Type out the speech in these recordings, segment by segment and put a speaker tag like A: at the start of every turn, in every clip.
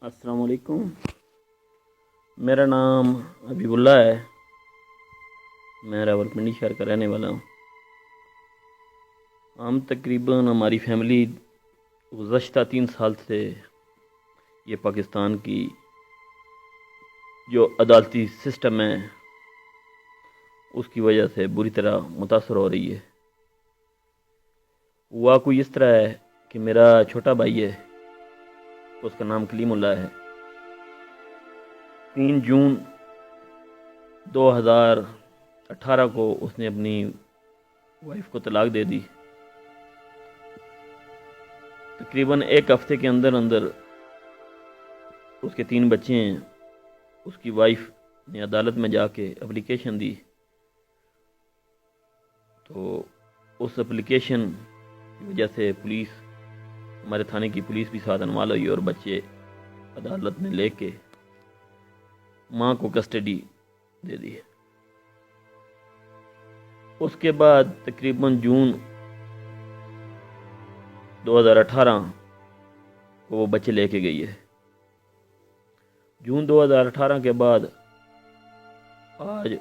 A: السلام علیکم۔ میرا نام حبیب اللہ ہے۔ میں راولپنڈی شہر کا رہنے والا ہوں۔ ہم تقریباً ہماری فیملی گزشتہ 3 سال سے یہ پاکستان کی جو عدالتی سسٹم ہے اس کی وجہ سے بری طرح متاثر ہو رہی ہے۔ ہوا کوئی اس طرح ہے کہ میرا چھوٹا بھائی ہے، اس کا نام کلیم اللہ ہے۔ 3 جون 2018 کو اس نے اپنی وائف کو طلاق دے دی۔ تقریباً 1 ہفتے کے اندر اس کے 3 بچے ہیں۔ اس کی وائف نے عدالت میں جا کے اپلیکیشن دی، تو اس اپلیکیشن کی وجہ سے پولیس، ہمارے تھانے کی پولیس بھی ساتھ انوالو ہوئی اور بچے عدالت نے لے کے ماں کو کسٹڈی دے دی۔ اس کے بعد تقریباً جون 2018 کو وہ بچے لے کے گئی ہے۔ جون 2018 کے بعد آج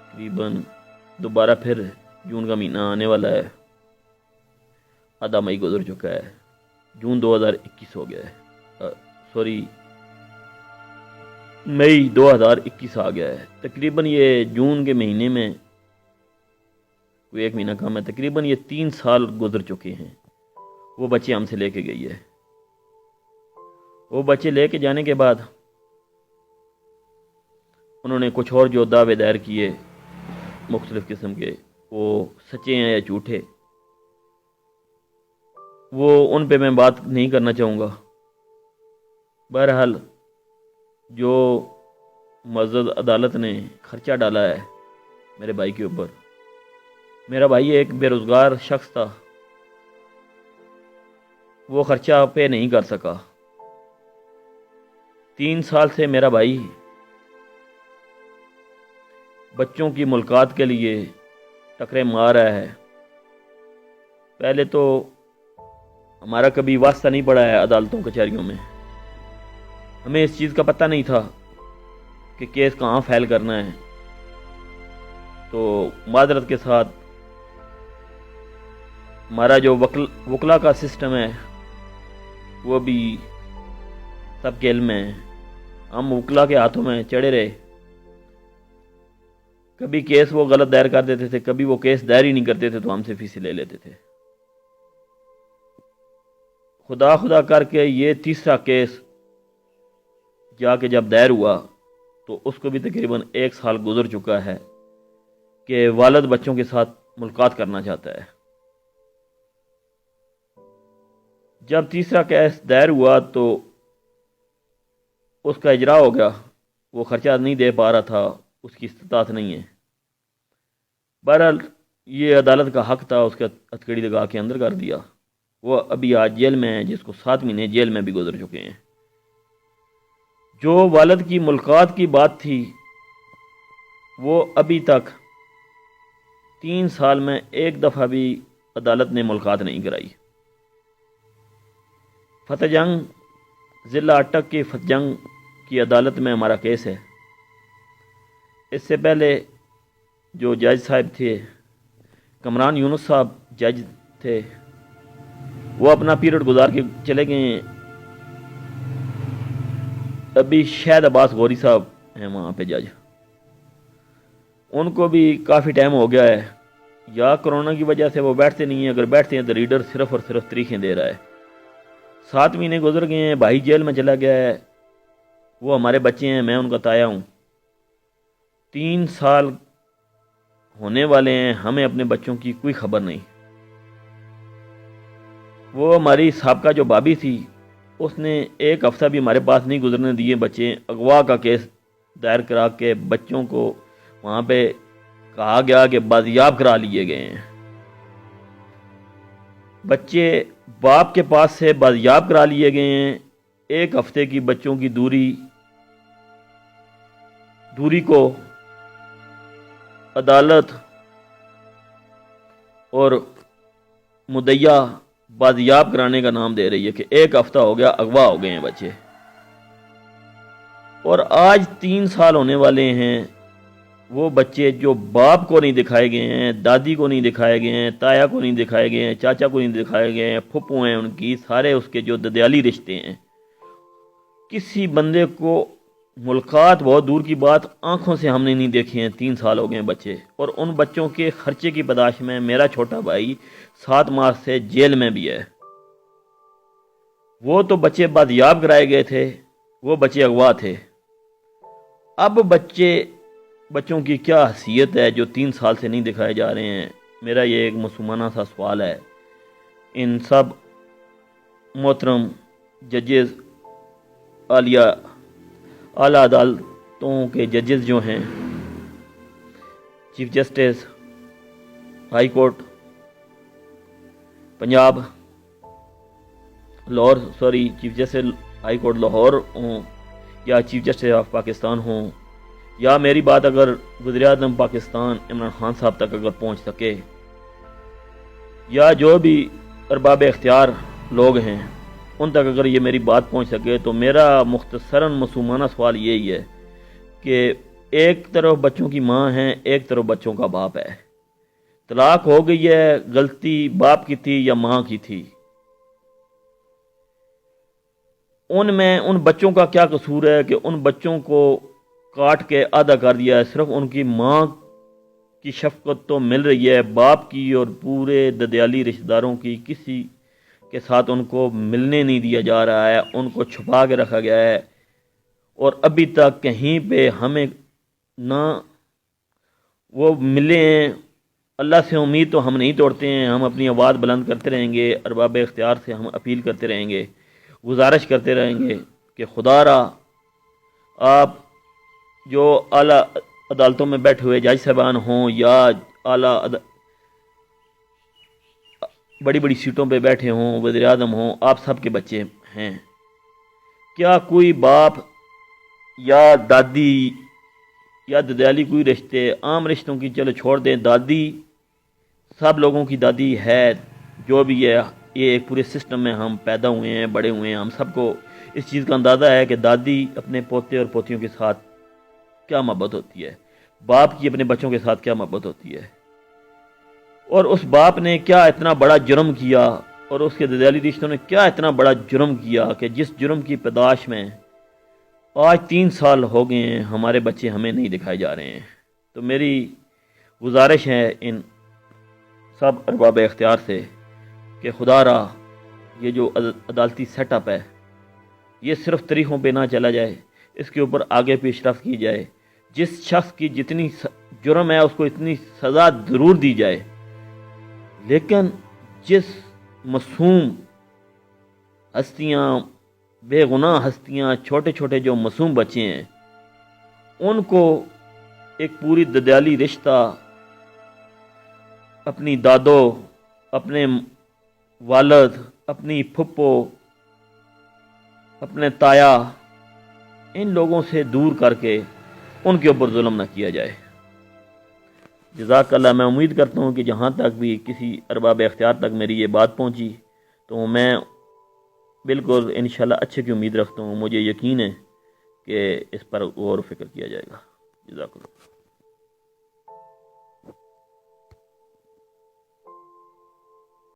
A: تقریباً دوبارہ پھر جون کا مہینہ آنے والا ہے۔ آدھا مئی گزر چکا ہے، جون 2021 ہو گیا ہے، مئی 2021 آ گیا ہے۔ تقریباً یہ جون کے مہینے میں کوئی 1 مہینہ کم ہے، تقریباً یہ 3 سال گزر چکے ہیں۔ وہ بچے ہم سے لے کے گئی ہے۔ وہ بچے لے کے جانے کے بعد انہوں نے کچھ اور جو دعوے دائر کیے مختلف قسم کے، وہ سچے ہیں یا جھوٹے، وہ ان پہ میں بات نہیں کرنا چاہوں گا۔ بہرحال جو معزز عدالت نے خرچہ ڈالا ہے میرے بھائی کے اوپر، میرا بھائی ایک بے روزگار شخص تھا، وہ خرچہ پے نہیں کر سکا۔ 3 سال سے میرا بھائی بچوں کی ملاقات کے لیے ٹکرے مار رہا ہے۔ پہلے تو ہمارا کبھی واسطہ نہیں پڑا ہے عدالتوں کچہریوں میں، ہمیں اس چیز کا پتہ نہیں تھا کہ کیس کہاں فائل کرنا ہے، تو معذرت کے ساتھ ہمارا جو وکلا کا سسٹم ہے وہ بھی سب کے علم ہے۔ ہم وکلا کے ہاتھوں میں چڑھے رہے، کبھی کیس وہ غلط دائر کر دیتے تھے، کبھی وہ کیس دائر ہی نہیں کرتے تھے تو ہم سے فیس لے لیتے تھے۔ خدا کر کے یہ تیسرا کیس جا کے جب دائر ہوا تو اس کو بھی تقریباً 1 سال گزر چکا ہے کہ والد بچوں کے ساتھ ملاقات کرنا چاہتا ہے۔ جب تیسرا کیس دائر ہوا تو اس کا اجرا ہو گیا، وہ خرچہ نہیں دے پا رہا تھا، اس کی استطاعت نہیں ہے۔ بہرحال یہ عدالت کا حق تھا، اس کا ہتھکڑی لگا کے اندر کر دیا۔ وہ ابھی آج جیل میں ہے، جس کو 7 مہینے جیل میں بھی گزر چکے ہیں۔ جو والد کی ملاقات کی بات تھی وہ ابھی تک 3 سال میں 1 دفعہ بھی عدالت نے ملاقات نہیں کرائی۔ فتح جنگ ضلع اٹک کی فتح جنگ کی عدالت میں ہمارا کیس ہے۔ اس سے پہلے جو جج صاحب تھے، کمران یونس صاحب جج تھے، وہ اپنا پیریڈ گزار کے چلے گئے ہیں۔ ابھی شاید عباس غوری صاحب ہیں وہاں پہ جج، ان کو بھی کافی ٹائم ہو گیا ہے، یا کرونا کی وجہ سے وہ بیٹھتے نہیں ہیں، اگر بیٹھتے ہیں تو ریڈر صرف اور صرف تاریخیں دے رہا ہے۔ 7 مہینے گزر گئے ہیں، بھائی جیل میں چلا گیا ہے، وہ ہمارے بچے ہیں، میں ان کا تایا ہوں۔ 3 سال ہونے والے ہیں، ہمیں اپنے بچوں کی کوئی خبر نہیں۔ وہ ہماری سابقہ جو بابی تھی، اس نے 1 ہفتہ بھی ہمارے پاس نہیں گزرنے دیے۔ بچے اغوا کا کیس دائر کرا کے بچوں کو وہاں پہ کہا گیا کہ بازیاب کرا لیے گئے ہیں۔ بچے باپ کے پاس سے بازیاب کرا لیے گئے ہیں۔ 1 ہفتے کی بچوں کی دوری کو عدالت اور مدعیہ بازیاب کرانے کا نام دے رہی ہے کہ ایک ہفتہ ہو گیا اغوا ہو گئے ہیں بچے، اور آج 3 سال ہونے والے ہیں۔ وہ بچے جو باپ کو نہیں دکھائے گئے ہیں، دادی کو نہیں دکھائے گئے ہیں، تایا کو نہیں دکھائے گئے ہیں، چاچا کو نہیں دکھائے گئے ہیں، پھپھو ہیں ان کی، سارے اس کے جو ددیالی رشتے ہیں، کسی بندے کو ملکات بہت دور کی بات آنکھوں سے ہم نے نہیں دیکھے ہیں۔ 3 سال ہو گئے ہیں بچے، اور ان بچوں کے خرچے کی پاداش میں میرا چھوٹا بھائی 7 ماہ سے جیل میں بھی ہے۔ وہ تو بچے بازیاب کرائے گئے تھے، وہ بچے اغوا تھے۔ اب بچوں کی کیا حیثیت ہے جو 3 سال سے نہیں دکھائے جا رہے ہیں؟ میرا یہ ایک مسلمانہ سا سوال ہے۔ ان سب محترم ججز، اعلیٰ عدالتوں کے ججز جو ہیں، chief justice high court Punjab Lahore, chief justice high court Lahore ہوں، یا چیف جسٹس آف پاکستان ہوں، یا میری بات اگر وزیراعظم پاکستان عمران خان صاحب تک اگر پہنچ سکے، یا جو بھی ارباب اختیار لوگ ہیں ان تک اگر یہ میری بات پہنچ سکے، تو میرا مختصراً معصومانہ سوال یہی ہے کہ ایک طرف بچوں کی ماں ہے، ایک طرف بچوں کا باپ ہے۔ طلاق ہو گئی ہے، غلطی باپ کی تھی یا ماں کی تھی؟ ان بچوں کا کیا قصور ہے کہ ان بچوں کو کاٹ کے آدھا کر دیا ہے؟ صرف ان کی ماں کی شفقت تو مل رہی ہے، باپ کی اور پورے ددیالی رشتہ داروں کی کسی کے ساتھ ان کو ملنے نہیں دیا جا رہا ہے، ان کو چھپا کے رکھا گیا ہے، اور ابھی تک کہیں پہ ہمیں نہ وہ ملے ہیں۔ اللہ سے امید تو ہم نہیں توڑتے ہیں، ہم اپنی آواز بلند کرتے رہیں گے، ارباب اختیار سے ہم اپیل کرتے رہیں گے، گزارش کرتے رہیں گے کہ خدا را آپ جو اعلیٰ عدالتوں میں بیٹھے ہوئے جج صاحبان ہوں، یا اعلیٰ بڑی بڑی سیٹوں پہ بیٹھے ہوں، وزیر اعظم ہوں، آپ سب کے بچے ہیں۔ کیا کوئی باپ یا دادی یا ددیالی کوئی رشتے، عام رشتوں کی چلو چھوڑ دیں، دادی سب لوگوں کی دادی ہے، جو بھی ہے، یہ ایک پورے سسٹم میں ہم پیدا ہوئے ہیں، بڑے ہوئے ہیں، ہم سب کو اس چیز کا اندازہ ہے کہ دادی اپنے پوتے اور پوتیوں کے ساتھ کیا محبت ہوتی ہے، باپ کی اپنے بچوں کے ساتھ کیا محبت ہوتی ہے، اور اس باپ نے کیا اتنا بڑا جرم کیا، اور اس کے ددیالی رشتوں نے کیا اتنا بڑا جرم کیا کہ جس جرم کی پاداش میں آج 3 سال ہو گئے ہیں ہمارے بچے ہمیں نہیں دکھائے جا رہے ہیں۔ تو میری گزارش ہے ان سب ارباب اختیار سے کہ خدا را یہ جو عدالتی سیٹ اپ ہے یہ صرف طریقوں پہ نہ چلا جائے، اس کے اوپر آگے پیش رفت کی جائے، جس شخص کی جتنی جرم ہے اس کو اتنی سزا ضرور دی جائے، لیکن جس معصوم ہستیاں، بے گناہ ہستیاں، چھوٹے چھوٹے جو معصوم بچے ہیں، ان کو ایک پوری ددیالی رشتہ، اپنی دادو، اپنے والد، اپنی پھپھو، اپنے تایا، ان لوگوں سے دور کر کے ان کے اوپر ظلم نہ کیا جائے۔ جزاک اللہ۔ میں امید کرتا ہوں کہ جہاں تک بھی کسی ارباب اختیار تک میری یہ بات پہنچی تو میں بالکل انشاءاللہ اچھے کی امید رکھتا ہوں، مجھے یقین ہے کہ اس پر غور و فکر کیا جائے گا۔ جزاک اللہ۔